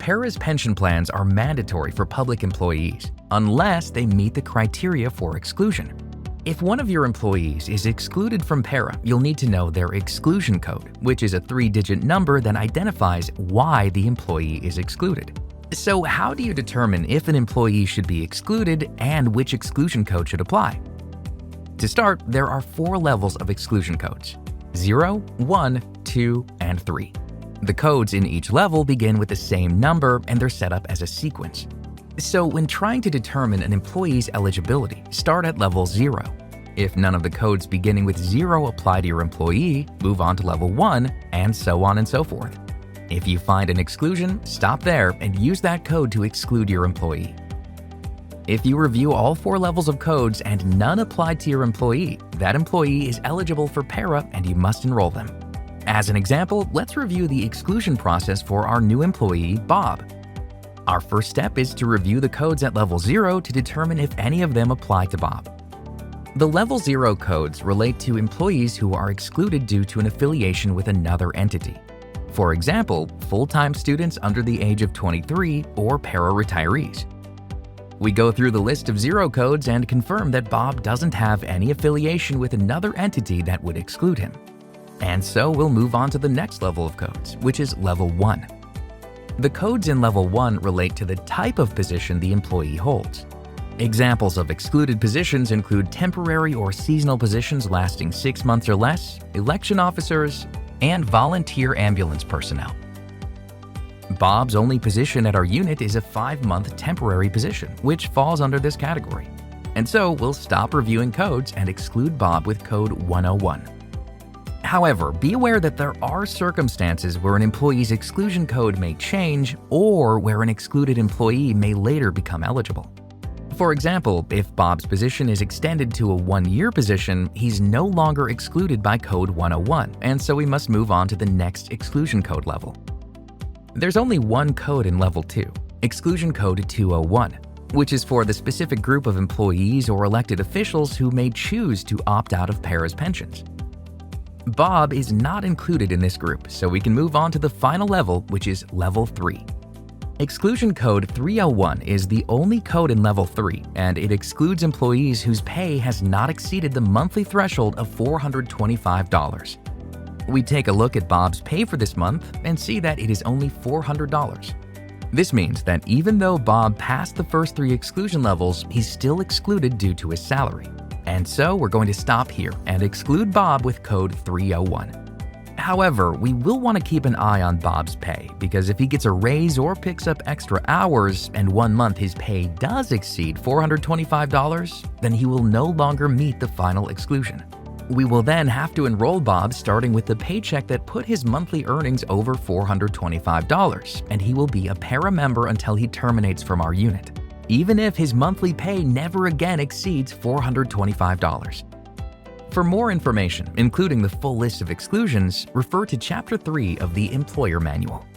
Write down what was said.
Para's pension plans are mandatory for public employees unless they meet the criteria for exclusion. If one of your employees is excluded from Para, you'll need to know their exclusion code, which is a 3-digit number that identifies why the employee is excluded. So how do you determine if an employee should be excluded and which exclusion code should apply? To start, there are 4 levels of exclusion codes: 0, 1, 2, and 3. The codes in each level begin with the same number and they're set up as a sequence. So when trying to determine an employee's eligibility, start at level 0. If none of the codes beginning with 0 apply to your employee, move on to level 1, and so on and so forth. If you find an exclusion, stop there and use that code to exclude your employee. If you review all 4 levels of codes and none apply to your employee, that employee is eligible for Para and you must enroll them. As an example, let's review the exclusion process for our new employee, Bob. Our first step is to review the codes at level 0 to determine if any of them apply to Bob. The level 0 codes relate to employees who are excluded due to an affiliation with another entity. For example, full-time students under the age of 23 or para-retirees. We go through the list of 0 codes and confirm that Bob doesn't have any affiliation with another entity that would exclude him. And so we'll move on to the next level of codes, which is level 1. The codes in level 1 relate to the type of position the employee holds. Examples of excluded positions include temporary or seasonal positions lasting 6 months or less, election officers, and volunteer ambulance personnel. Bob's only position at our unit is a 5-month temporary position, which falls under this category. And so we'll stop reviewing codes and exclude Bob with code 101. However, be aware that there are circumstances where an employee's exclusion code may change or where an excluded employee may later become eligible. For example, if Bob's position is extended to a 1-year position, he's no longer excluded by code 101, and so we must move on to the next exclusion code level. There's only one code in level 2, exclusion code 201, which is for the specific group of employees or elected officials who may choose to opt out of Para's pensions. Bob is not included in this group, so we can move on to the final level, which is level 3. Exclusion code 301 is the only code in level 3, and it excludes employees whose pay has not exceeded the monthly threshold of $425. We take a look at Bob's pay for this month and see that it is only $400. This means that even though Bob passed the first 3 exclusion levels, he's still excluded due to his salary. And so we're going to stop here and exclude Bob with code 301. However, we will want to keep an eye on Bob's pay because if he gets a raise or picks up extra hours and 1 month his pay does exceed $425, then he will no longer meet the final exclusion. We will then have to enroll Bob starting with the paycheck that put his monthly earnings over $425, and he will be a Para member until he terminates from our unit, even if his monthly pay never again exceeds $425. For more information, including the full list of exclusions, refer to Chapter 3 of the Employer Manual.